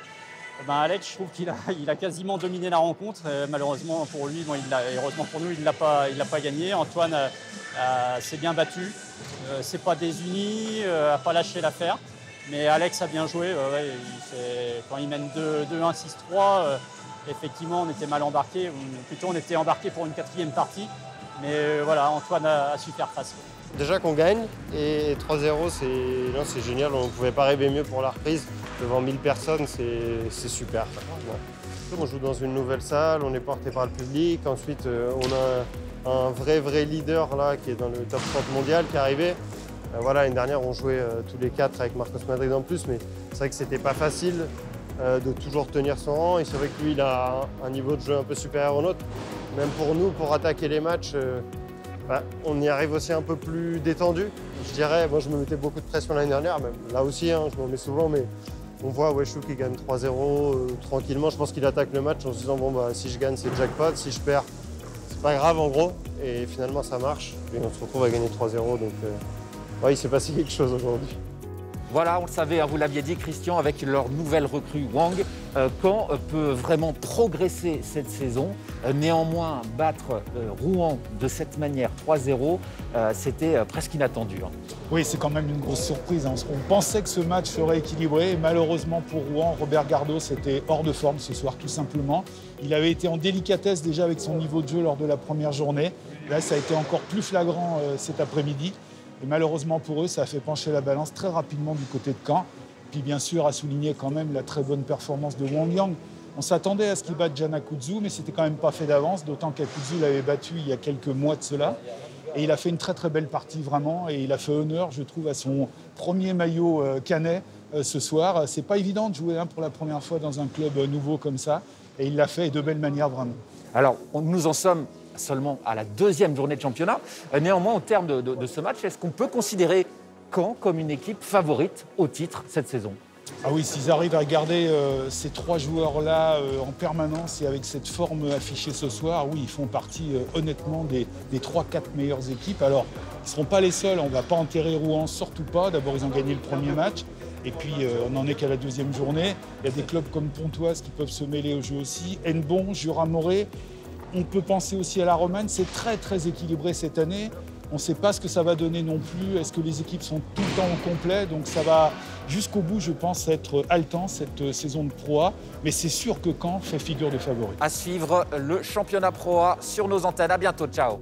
Alex, je trouve qu'il a quasiment dominé la rencontre. Malheureusement pour lui, heureusement pour nous, il ne l'a pas gagné. Antoine s'est bien battu, s'est pas désuni, n'a pas lâché l'affaire. Mais Alex a bien joué. Quand il mène 2-1, 6-3, effectivement, on était mal embarqué. Plutôt, on était embarqué pour une 4e partie. Mais Antoine a su faire face. Déjà qu'on gagne et 3-0, c'est génial. On ne pouvait pas rêver mieux pour la reprise. Devant 1000 personnes, c'est super. On joue dans une nouvelle salle, on est porté par le public. Ensuite, on a un vrai leader là, qui est dans le top 30 mondial qui est arrivé. L'année dernière, on jouait tous les 4 avec Marcos Madrid en plus, mais c'est vrai que c'était pas facile de toujours tenir son rang. Et c'est vrai que lui, il a un niveau de jeu un peu supérieur au nôtre. Même pour nous, pour attaquer les matchs, on y arrive aussi un peu plus détendu. Je dirais, moi je me mettais beaucoup de pression l'année dernière, même là aussi, je m'en mets souvent, mais on voit Weshou qui gagne 3-0 tranquillement. Je pense qu'il attaque le match en se disant si je gagne, c'est jackpot, si je perds, c'est pas grave en gros. Et finalement, ça marche. Et on se retrouve à gagner 3-0. Donc, il s'est passé quelque chose aujourd'hui. Voilà, on le savait, vous l'aviez dit, Christian, avec leur nouvelle recrue Wang, Caen peut vraiment progresser cette saison. Néanmoins, battre Rouen de cette manière 3-0, c'était presque inattendu. Oui, c'est quand même une grosse surprise. On pensait que ce match serait équilibré. Et malheureusement pour Rouen, Robert Gardos était hors de forme ce soir, tout simplement. Il avait été en délicatesse déjà avec son niveau de jeu lors de la première journée. Là, ça a été encore plus flagrant cet après-midi. Et malheureusement pour eux, ça a fait pencher la balance très rapidement du côté de Caen. Puis bien sûr, à souligner quand même la très bonne performance de Wanyang. On s'attendait à ce qu'il batte Jan Akuzu, mais c'était quand même pas fait d'avance, d'autant qu'Akuzu l'avait battu il y a quelques mois de cela. Et il a fait une très très belle partie vraiment, et il a fait honneur, je trouve, à son premier maillot canet ce soir. C'est pas évident de jouer pour la première fois dans un club nouveau comme ça. Et il l'a fait de belle manière, vraiment. Alors, nous en sommes seulement à la 2e journée de championnat. Néanmoins, au terme de ce match, est-ce qu'on peut considérer Caen comme une équipe favorite au titre cette saison? Ah oui, s'ils arrivent à garder ces 3 joueurs-là en permanence et avec cette forme affichée ce soir, oui, ils font partie honnêtement des 3-4 meilleures équipes. Alors, ils ne seront pas les seuls, on ne va pas enterrer Rouen, surtout pas. D'abord, ils ont gagné le premier match. Et puis, on n'en est qu'à la 2e journée. Il y a des clubs comme Pontoise qui peuvent se mêler au jeu aussi. Hennebont, Jura-Morée. On peut penser aussi à la Romagne. C'est très, très équilibré cette année. On ne sait pas ce que ça va donner non plus. Est-ce que les équipes sont tout le temps au complet? Donc ça va jusqu'au bout, je pense, être haletant cette saison de Pro A. Mais c'est sûr que Caen fait figure de favori. À suivre le championnat Pro A sur nos antennes. À bientôt. Ciao.